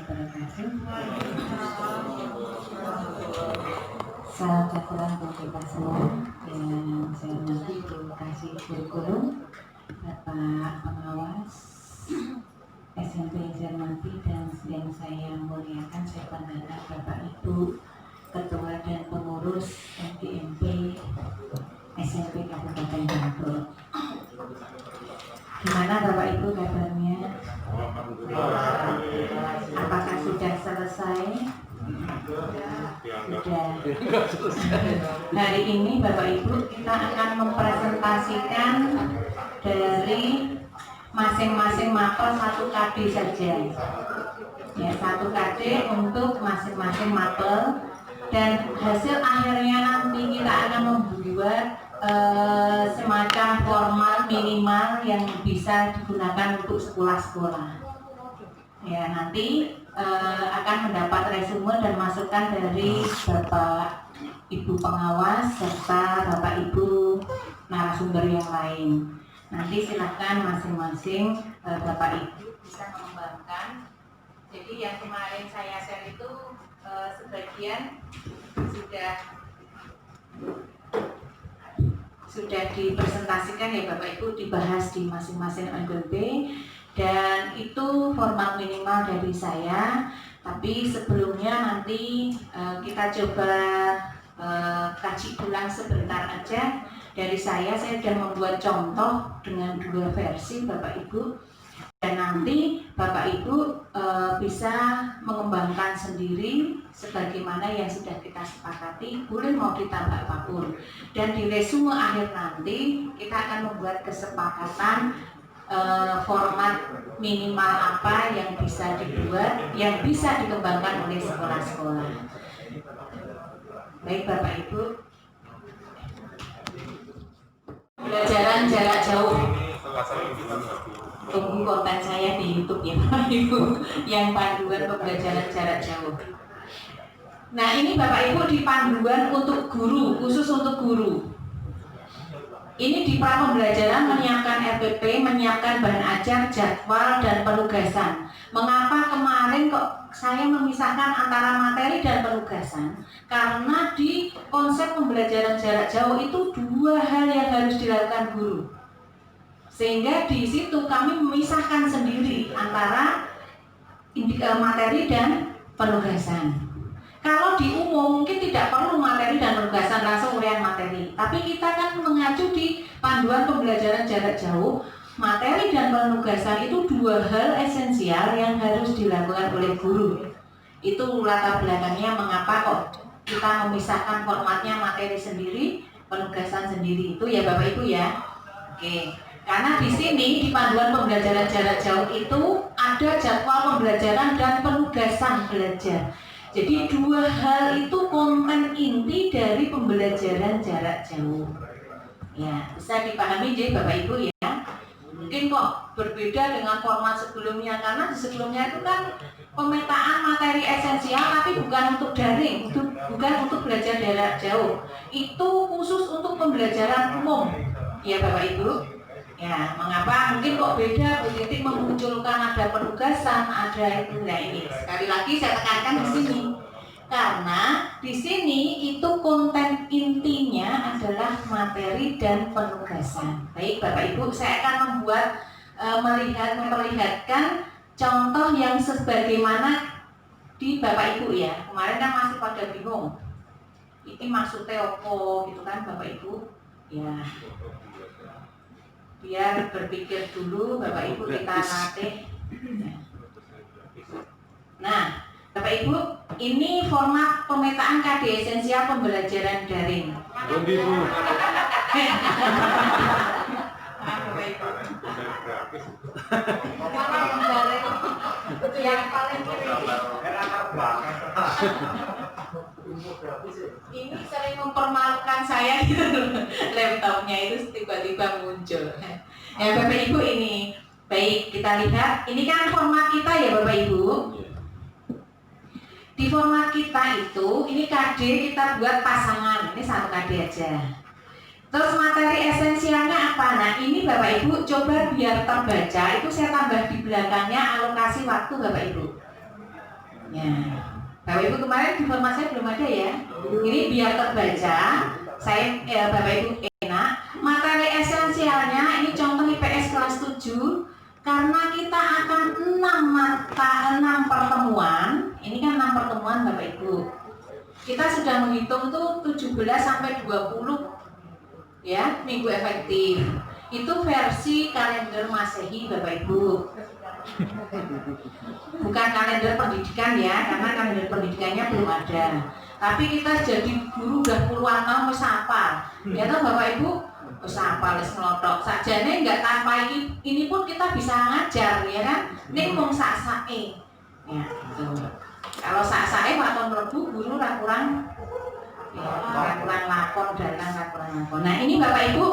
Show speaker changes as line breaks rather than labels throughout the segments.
wabarakatuh. Salam sejahtera untuk kita semua. Yang saya hormati Ibu Kasih Kurikulum, Bapak Pengawas SMP yang saya hormati dan yang saya muliakan, saya banggakan Bapak Ibu Ketua dan Pengurus MDMP SMP Kabupaten Bantul. Gimana Bapak Ibu kabarnya? Apakah sudah selesai? Sudah. Hari ini Bapak Ibu kita akan mempresentasikan dari masing-masing mapel 1 KD saja. Ya, 1 KD untuk masing-masing mapel, dan hasil akhirnya nanti kita akan membuat semacam format minimal yang bisa digunakan untuk sekolah-sekolah. Ya, nanti akan mendapat resume dan masukan dari Bapak Ibu Pengawas serta Bapak Ibu narasumber yang lain. Nanti silakan masing-masing Bapak Ibu bisa mengembangkan. Jadi yang kemarin saya share itu sebagian sudah dipresentasikan ya Bapak Ibu, dibahas di masing-masing LB, dan itu format minimal dari saya. Tapi sebelumnya nanti kita coba kaji ulang sebentar aja dari saya sudah membuat contoh dengan 2 versi Bapak Ibu, dan nanti Bapak Ibu bisa mengembangkan sendiri sebagaimana yang sudah kita sepakati, boleh mau ditambah apapun. Dan di resume akhir nanti kita akan membuat kesepakatan format minimal apa yang bisa dibuat, yang bisa dikembangkan oleh sekolah-sekolah. Baik Bapak Ibu, pembelajaran jarak jauh. Tunggu konten saya di YouTube ya Bapak Ibu, yang panduan pembelajaran jarak jauh. Nah ini Bapak Ibu di panduan untuk guru, khusus untuk guru. Ini di pra pembelajaran menyiapkan RPP, menyiapkan bahan ajar, jadwal, dan penugasan. Mengapa kemarin kok saya memisahkan antara materi dan penugasan? Karena di konsep pembelajaran jarak jauh itu 2 hal yang harus dilakukan guru. Sehingga di situ kami memisahkan sendiri antara materi dan penugasan. Kalau di umum mungkin tidak perlu materi dan penugasan, langsung urian materi. Tapi kita kan mengacu di panduan pembelajaran jarak jauh, materi dan penugasan itu 2 hal esensial yang harus dilakukan oleh guru. Itu latar belakangnya mengapa kok kita memisahkan formatnya materi sendiri, penugasan sendiri. Itu ya Bapak Ibu ya. Oke. Karena di sini di panduan pembelajaran jarak jauh itu ada jadwal pembelajaran dan penugasan belajar. Jadi 2 hal itu konten inti dari pembelajaran jarak jauh. Ya, bisa dipahami jadi Bapak Ibu ya. Mungkin kok berbeda dengan format sebelumnya, karena di sebelumnya itu kan pemetaan materi esensial tapi bukan untuk daring, bukan untuk belajar jarak jauh. Itu khusus untuk pembelajaran umum. Ya Bapak Ibu. Ya, mengapa mungkin kok beda? Bu Titik memunculkan ada penugasan, ada itu. Nah ini sekali lagi saya tekankan di sini, karena di sini itu konten intinya adalah materi dan penugasan. Baik Bapak Ibu, saya akan membuat memperlihatkan contoh yang sebagaimana di Bapak Ibu ya. Kemarin kan masih pada bingung, ini maksudnya apa gitu kan Bapak Ibu? Ya. Biar berpikir dulu Bapak Ibu, kita latih. Nah Bapak Ibu, ini format pemetaan KD esensial pembelajaran daring. Yang paling ini sering mempermalukan saya gitu. Laptopnya itu tiba-tiba muncul. Ya Bapak Ibu, ini baik kita lihat. Ini kan format kita ya Bapak Ibu. Di format kita itu, ini KD kita buat pasangan. Ini 1 KD aja. Terus materi esensialnya apa? Nah ini Bapak Ibu coba biar terbaca. Itu saya tambah di belakangnya alokasi waktu Bapak Ibu. Ya, Bapak Ibu kemarin di format saya belum ada ya. Ini biar terbaca. Saya Bapak Ibu enak. Materi esensialnya ini contoh IPS kelas 7. Karena kita akan 6 pertemuan. Ini kan 6 pertemuan Bapak Ibu. Kita sudah menghitung tuh 17 sampai 20 ya, minggu efektif. Itu versi kalender Masehi Bapak Ibu. Bukan kalender pendidikan ya, karena kalender pendidikannya belum ada. Tapi kita jadi guru udah puluhan tahun wis hafal. Ya toh Bapak Ibu, wis hafal wis ngelotok. Sakjane enggak tanpa ini pun kita bisa ngajar ya kan. Ning mung sak-sake. Ya, gitu. Kalau sak-sake Pak Ton Mlebu guru ra kurang kurang lakon datang ra kurang lakon. Nah, ini Bapak Ibu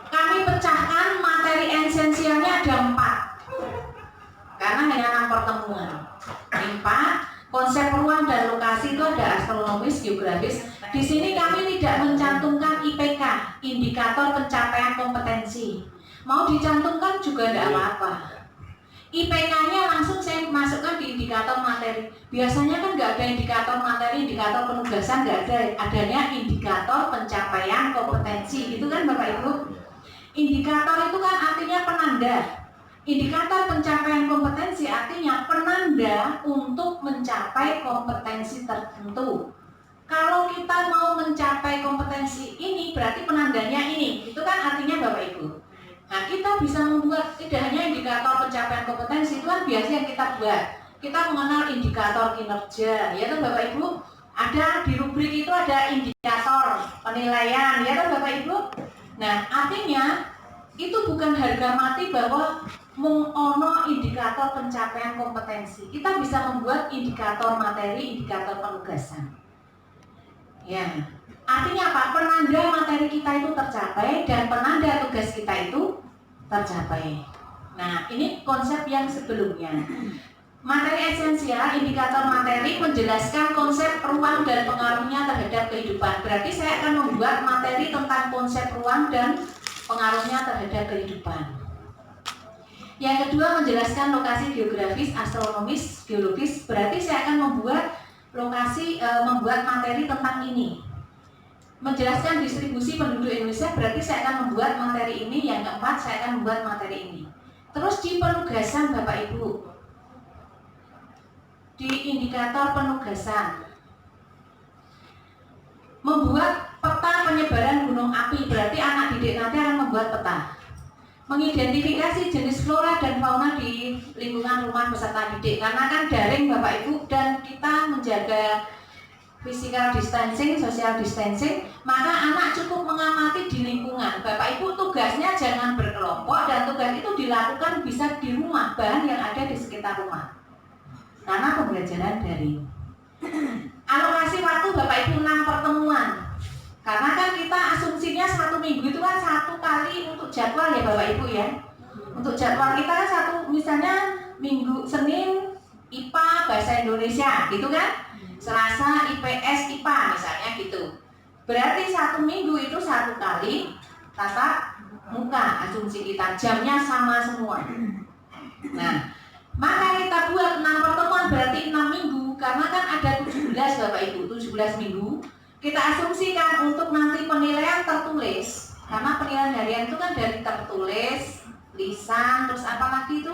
kami pecahkan materi esensialnya ada 4. Karena hanya 6 pertemuan. 4 konsep ruang dan lokasi itu ada astronomis, geografis. Di sini kami tidak mencantumkan IPK, indikator pencapaian kompetensi. Mau dicantumkan juga tidak apa-apa. IPK-nya langsung saya masukkan di indikator materi. Biasanya kan nggak ada indikator materi, indikator penugasan nggak ada. Adanya indikator pencapaian kompetensi, gitu kan Bapak Ibu? Indikator itu kan artinya penanda. Indikator pencapaian kompetensi artinya penanda untuk mencapai kompetensi tertentu. Kalau kita mau mencapai kompetensi ini, berarti penandanya ini. Itu kan artinya Bapak Ibu. Nah, kita bisa membuat tidak hanya indikator pencapaian kompetensi, itu kan biasa yang kita buat. Kita mengenal indikator kinerja, ya kan Bapak Ibu. Ada di rubrik itu ada indikator penilaian, ya kan Bapak Ibu. Nah, artinya itu bukan harga mati bahwa mengono indikator pencapaian kompetensi. Kita bisa membuat indikator materi, indikator penugasan. Ya, artinya apa? Penanda materi kita itu tercapai dan penanda tugas kita itu tercapai. Nah, ini konsep yang sebelumnya. Materi esensial, indikator materi menjelaskan konsep ruang dan pengaruhnya terhadap kehidupan. Berarti saya akan membuat materi tentang konsep ruang dan pengaruhnya terhadap kehidupan. Yang kedua menjelaskan lokasi geografis, astronomis, geologis. Berarti saya akan membuat membuat materi tentang ini. Menjelaskan distribusi penduduk Indonesia, berarti saya akan membuat materi ini. Yang keempat saya akan membuat materi ini. Terus di penugasan Bapak Ibu, di indikator penugasan, membuat peta penyebaran gunung api. Berarti anak didik nanti akan membuat peta. Mengidentifikasi jenis flora dan fauna di lingkungan rumah peserta didik. Karena kan daring Bapak Ibu dan kita menjaga physical distancing, social distancing, maka anak cukup mengamati di lingkungan. Bapak Ibu tugasnya jangan berkelompok dan tugas itu dilakukan bisa di rumah, bahan yang ada di sekitar rumah. Karena pembelajaran daring. Alokasi waktu Bapak Ibu 6 pertemuan. Karena kan kita asumsinya 1 minggu itu kan 1 kali untuk jadwal ya Bapak Ibu ya. Untuk jadwal kita kan misalnya minggu Senin IPA Bahasa Indonesia gitu kan. Selasa IPS IPA misalnya gitu. Berarti 1 minggu itu 1 kali tatap muka, asumsi kita jamnya sama semua. Nah, maka kita buat 6 pertemuan berarti 6 minggu. Karena kan ada 17 Bapak Ibu, 17 minggu. Kita asumsikan untuk nanti penilaian tertulis. Karena penilaian harian itu kan dari tertulis, lisan, terus apa lagi itu?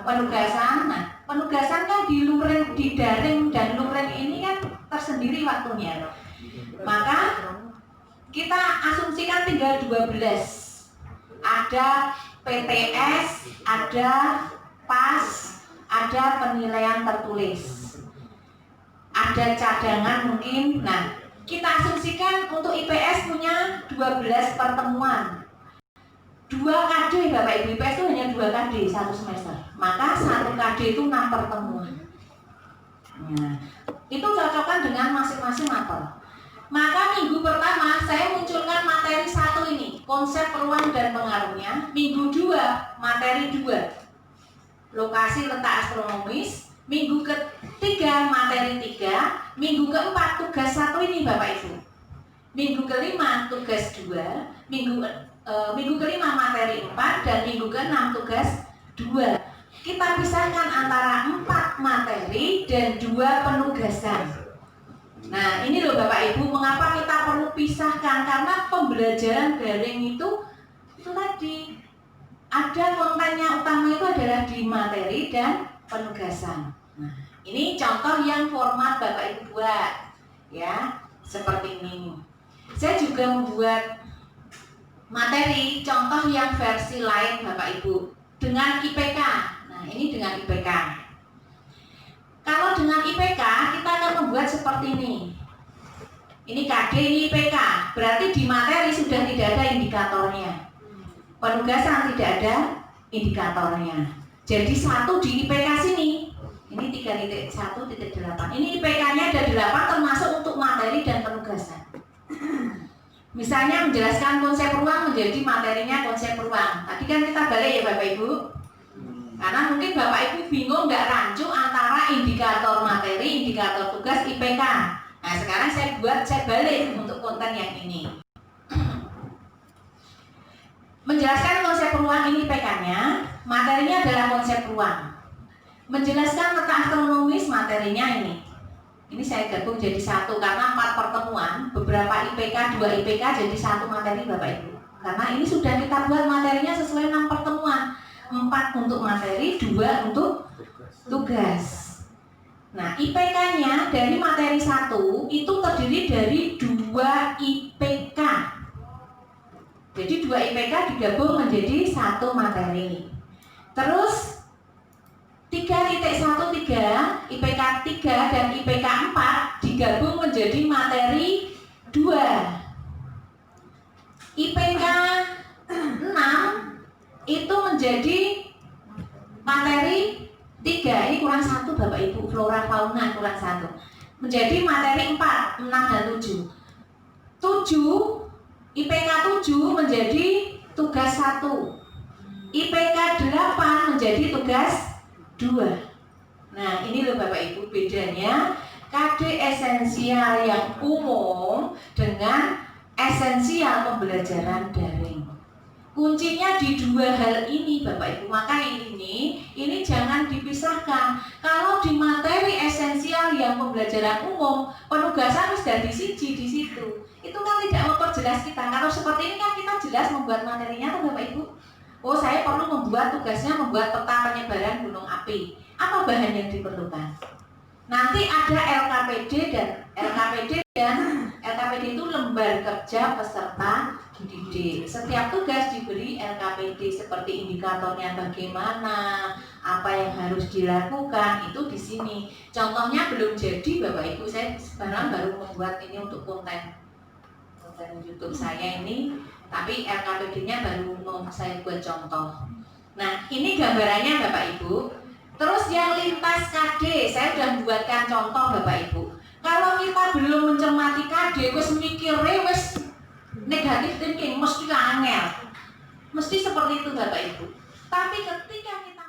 Penugasan. Nah, penugasan kan di luring, di daring dan luring ini kan tersendiri waktunya. Maka kita asumsikan tinggal 12. Ada PTS, ada PAS, ada penilaian tertulis. Ada cadangan mungkin. Nah, kita asumsikan untuk IPS punya 12 pertemuan. 2 KD Bapak Ibu, IPS itu hanya 2 KD 1 semester. Maka 1 KD itu 6 pertemuan. Nah, itu cocokkan dengan masing-masing mapel. Maka minggu pertama saya munculkan materi 1 ini, konsep ruang dan pengaruhnya. Minggu 2, materi 2, lokasi letak astronomis. Minggu ketiga materi 3, minggu keempat tugas 1 ini Bapak Ibu. Minggu kelima tugas 2, minggu kelima materi 4 dan minggu ke-6 tugas 2. kita pisahkan antara 4 materi dan 2 penugasan. Nah, ini loh Bapak Ibu, mengapa kita perlu pisahkan? Karena pembelajaran daring itu tadi ada kontennya utama itu adalah di materi dan penugasan. Nah, ini contoh yang format Bapak Ibu buat, ya, seperti ini. Saya juga membuat materi contoh yang versi lain Bapak Ibu dengan IPK. Nah, ini dengan IPK. Kalau dengan IPK kita akan membuat seperti ini. Ini KD, ini IPK. Berarti di materi sudah tidak ada indikatornya. Penugasan tidak ada indikatornya. Jadi 1 di IPK sini. Ini 3.1.8. Ini IPK-nya ada 8 termasuk untuk materi dan penugasan. Misalnya menjelaskan konsep ruang menjadi materinya konsep ruang. Tadi kan kita balik ya Bapak Ibu. Karena mungkin Bapak Ibu bingung nggak rancu antara indikator materi, indikator tugas, IPK. Nah sekarang saya balik untuk konten yang ini. Menjelaskan konsep ruang ini IPK-nya, materinya adalah konsep ruang. Menjelaskan letak astronomis materinya ini. Ini saya gabung jadi 1 karena 4 pertemuan, beberapa IPK, 2 IPK jadi 1 materi Bapak Ibu. Karena ini sudah kita buat materinya sesuai 6 pertemuan. 4 untuk materi, 2 untuk tugas. Nah, IPK-nya dari materi 1 itu terdiri dari 2 IPK. Jadi 2 IPK digabung menjadi 1 materi. Terus 3.13 IPK 3 dan IPK 4 digabung menjadi materi 2. IPK 6 itu menjadi materi 3. Ini kurang 1 Bapak Ibu, flora fauna kurang 1. Menjadi materi 4, 6 dan 7. 7 IPK 7 menjadi tugas 1. IPK 8 menjadi tugas 2. Nah, ini loh Bapak Ibu bedanya KD esensial yang umum dengan esensial pembelajaran daring. Kuncinya di 2 hal ini Bapak Ibu. Maka ini jangan dipisahkan. Kalau di materi esensial yang pembelajaran umum, penugasan sudah di situ. Itu kan tidak memperjelas kita. Kalau seperti ini kan kita jelas membuat materinya tuh Bapak Ibu. Oh, saya perlu membuat tugasnya membuat peta penyebaran gunung api. Apa bahan yang diperlukan? Nanti ada LKPD dan LKPD itu lembar kerja peserta didik. Setiap tugas diberi LKPD seperti indikatornya bagaimana, apa yang harus dilakukan itu di sini. Contohnya belum jadi Bapak Ibu, saya sekarang baru membuat ini untuk konten YouTube saya ini. Tapi LKPD-nya baru mau saya buat contoh. Nah, ini gambarannya Bapak Ibu. Terus yang lintas KD, saya sudah membuatkan contoh Bapak Ibu. Kalau kita belum mencermati KD, wis mikire wis negatif thinking, mesti angel. Mesti seperti itu Bapak Ibu. Tapi ketika kita